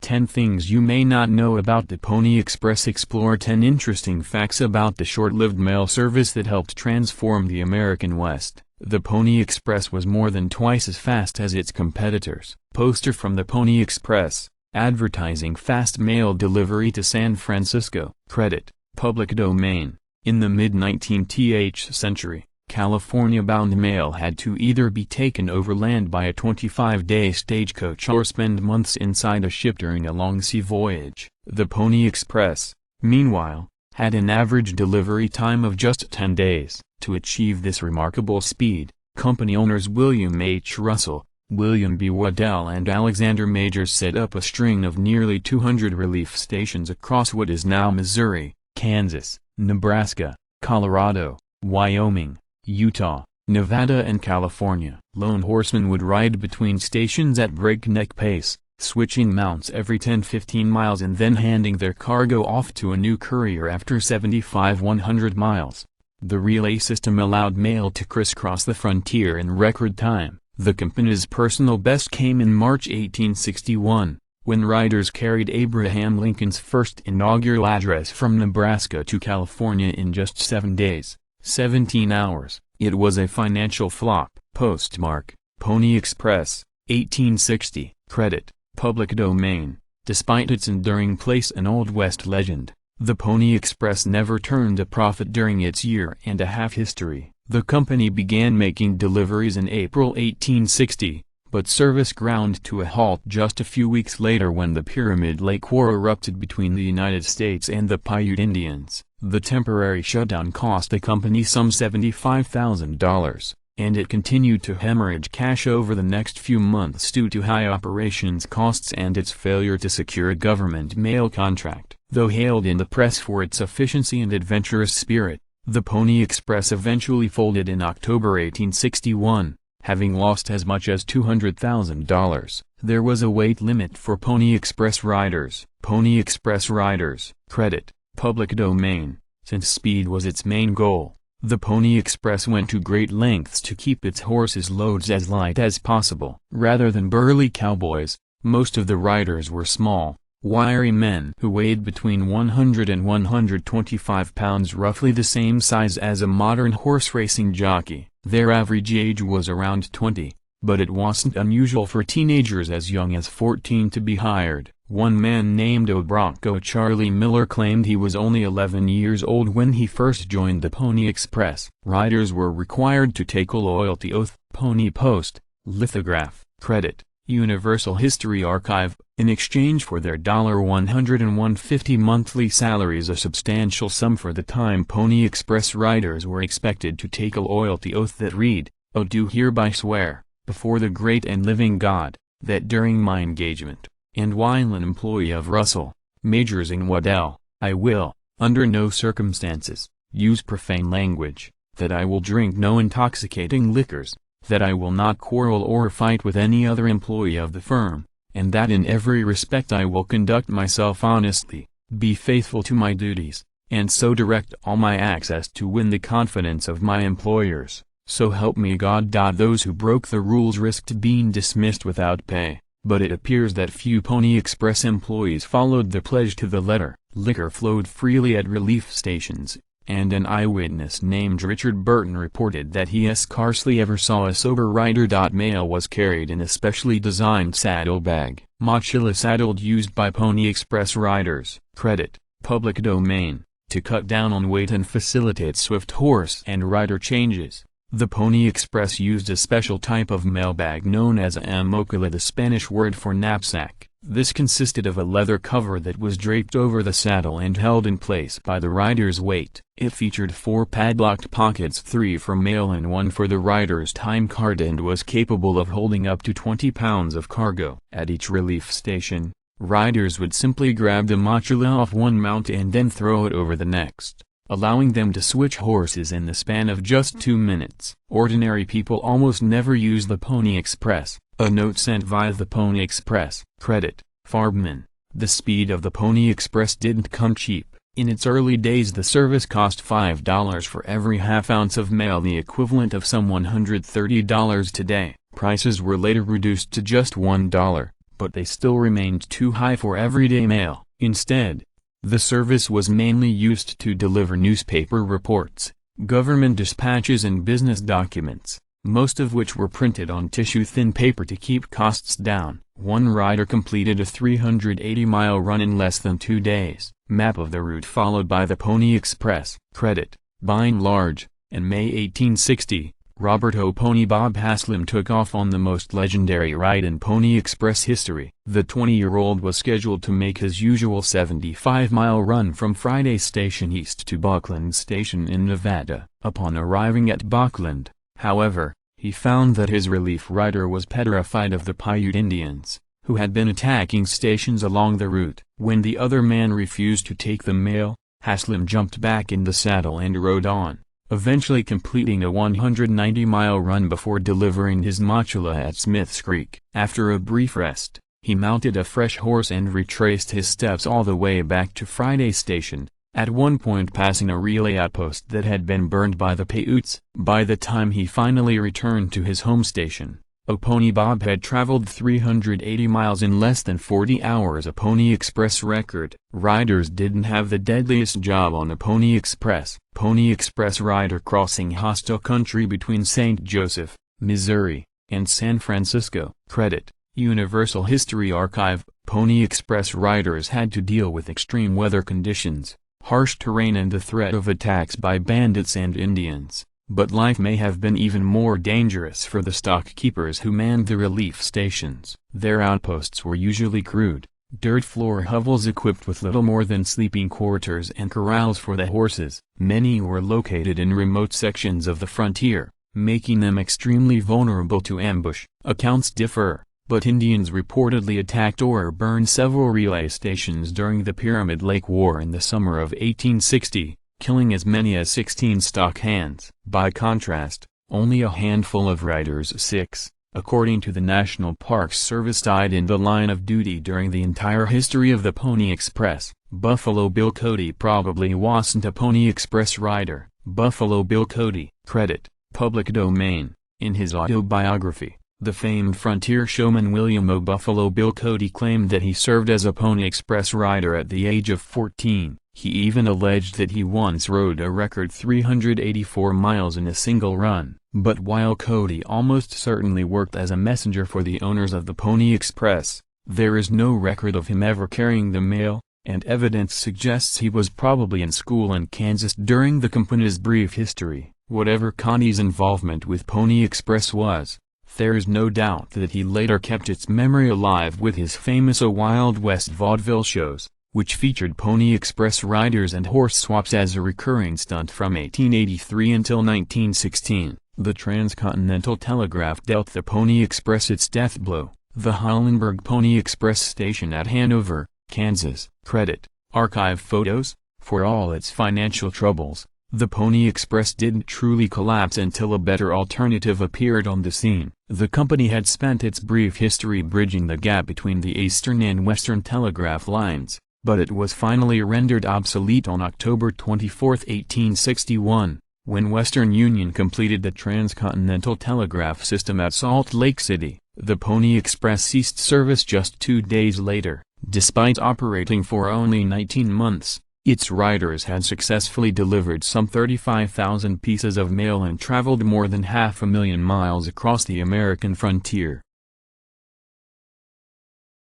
10 Things You May Not Know About the Pony Express. Explore 10 interesting facts about the short-lived mail service that helped transform the American West. The Pony Express was more than twice as fast as its competitors. Poster from the Pony Express, advertising fast mail delivery to San Francisco. Credit, public domain. In the mid-19th century, California-bound mail had to either be taken overland by a 25-day stagecoach or spend months inside a ship during a long sea voyage. The Pony Express, meanwhile, had an average delivery time of just 10 days. To achieve this remarkable speed, company owners William H. Russell, William B. Waddell and Alexander Majors set up a string of nearly 200 relief stations across what is now Missouri, Kansas, Nebraska, Colorado, Wyoming, Utah, Nevada and California. Lone horsemen would ride between stations at breakneck pace, switching mounts every 10-15 miles and then handing their cargo off to a new courier after 75-100 miles. The relay system allowed mail to crisscross the frontier in record time. The company's personal best came in March 1861, when riders carried Abraham Lincoln's first inaugural address from Nebraska to California in just 7 days. 17 hours. It was a financial flop. Postmark, Pony Express, 1860. Credit, public domain. Despite its enduring place an Old West legend, the Pony Express never turned a profit during its year-and-a-half history. The company began making deliveries in April 1860, but service ground to a halt just a few weeks later when the Pyramid Lake War erupted between the United States and the Paiute Indians. The temporary shutdown cost the company some $75,000, and it continued to hemorrhage cash over the next few months due to high operations costs and its failure to secure a government mail contract. Though hailed in the press for its efficiency and adventurous spirit, the Pony Express eventually folded in October 1861, having lost as much as $200,000. There was a weight limit for Pony Express riders. Pony Express riders. Credit, public domain. Since speed was its main goal, the Pony Express went to great lengths to keep its horses' loads as light as possible. Rather than burly cowboys, most of the riders were small, wiry men who weighed between 100 and 125 pounds, roughly the same size as a modern horse racing jockey. Their average age was around 20, but it wasn't unusual for teenagers as young as 14 to be hired. One man named Bronco Charlie Miller claimed he was only 11 years old when he first joined the Pony Express. Riders were required to take a loyalty oath, Pony Post, lithograph, credit, Universal History Archive, in exchange for their $150 monthly salaries, a substantial sum for the time. Pony Express riders were expected to take a loyalty oath that read, "I do hereby swear, before the great and living God, that during my engagement, and while an employee of Russell, Majors and Waddell, I will, under no circumstances, use profane language, that I will drink no intoxicating liquors, that I will not quarrel or fight with any other employee of the firm, and that in every respect I will conduct myself honestly, be faithful to my duties, and so direct all my acts as to win the confidence of my employers, so help me God." Those who broke the rules risked being dismissed without pay, but it appears that few Pony Express employees followed the pledge to the letter. Liquor flowed freely at relief stations, and an eyewitness named Richard Burton reported that he scarcely ever saw a sober rider. Mail was carried in a specially designed saddlebag, mochila saddled, used by Pony Express riders. Credit, public domain. To cut down on weight and facilitate swift horse and rider changes, the Pony Express used a special type of mailbag known as a mochila, the Spanish word for knapsack. This consisted of a leather cover that was draped over the saddle and held in place by the rider's weight. It featured 4 padlocked pockets, 3 for mail and 1 for the rider's time card, and was capable of holding up to 20 pounds of cargo. At each relief station, riders would simply grab the mochila off one mount and then throw it over the next, allowing them to switch horses in the span of just 2 minutes. Ordinary people almost never use the Pony Express. A note sent via the Pony Express. Credit, Farbman. The speed of the Pony Express didn't come cheap. In its early days the service cost $5 for every half ounce of mail, the equivalent of some $130 today. Prices were later reduced to just $1, but they still remained too high for everyday mail. Instead, the service was mainly used to deliver newspaper reports, government dispatches and business documents, most of which were printed on tissue-thin paper to keep costs down. One rider completed a 380-mile run in less than 2 days. Map of the route followed by the Pony Express. Credit, by and large. In May 1860, Robert O. Pony Bob Haslam took off on the most legendary ride in Pony Express history. The 20-year-old was scheduled to make his usual 75-mile run from Friday Station east to Buckland Station in Nevada. Upon arriving at Buckland, however, he found that his relief rider was petrified of the Paiute Indians, who had been attacking stations along the route. When the other man refused to take the mail, Haslam jumped back in the saddle and rode on, eventually completing a 190-mile run before delivering his mochila at Smith's Creek. After a brief rest, he mounted a fresh horse and retraced his steps all the way back to Friday Station, at one point passing a relay outpost that had been burned by the Paiutes. By the time he finally returned to his home station, Pony Bob had traveled 380 miles in less than 40 hours, a Pony Express record. Riders didn't have the deadliest job on a Pony Express. Pony Express rider crossing hostile country between St. Joseph, Missouri, and San Francisco. Credit, Universal History Archive. Pony Express riders had to deal with extreme weather conditions, harsh terrain and the threat of attacks by bandits and Indians. But life may have been even more dangerous for the stock keepers who manned the relief stations. Their outposts were usually crude, dirt floor hovels equipped with little more than sleeping quarters and corrals for the horses. Many were located in remote sections of the frontier, making them extremely vulnerable to ambush. Accounts differ, but Indians reportedly attacked or burned several relay stations during the Pyramid Lake War in the summer of 1860, killing as many as 16 stock hands. By contrast, only a handful of riders, 6, according to the National Parks Service, died in the line of duty during the entire history of the Pony Express. Buffalo Bill Cody probably wasn't a Pony Express rider. Buffalo Bill Cody. Credit, public domain. In his autobiography, the famed frontier showman William O. Buffalo Bill Cody claimed that he served as a Pony Express rider at the age of 14. He even alleged that he once rode a record 384 miles in a single run. But while Cody almost certainly worked as a messenger for the owners of the Pony Express, there is no record of him ever carrying the mail, and evidence suggests he was probably in school in Kansas during the company's brief history. Whatever Cody's involvement with Pony Express was, there is no doubt that he later kept its memory alive with his famous O Wild West vaudeville shows, which featured Pony Express riders and horse swaps as a recurring stunt from 1883 until 1916. The Transcontinental Telegraph dealt the Pony Express its death blow. The Hollenberg Pony Express station at Hanover, Kansas. Credit, archive photos. For all its financial troubles, the Pony Express didn't truly collapse until a better alternative appeared on the scene. The company had spent its brief history bridging the gap between the Eastern and Western telegraph lines, but it was finally rendered obsolete on October 24, 1861, when Western Union completed the transcontinental telegraph system at Salt Lake City. The Pony Express ceased service just 2 days later. Despite operating for only 19 months, its riders had successfully delivered some 35,000 pieces of mail and traveled more than 500,000 miles across the American frontier.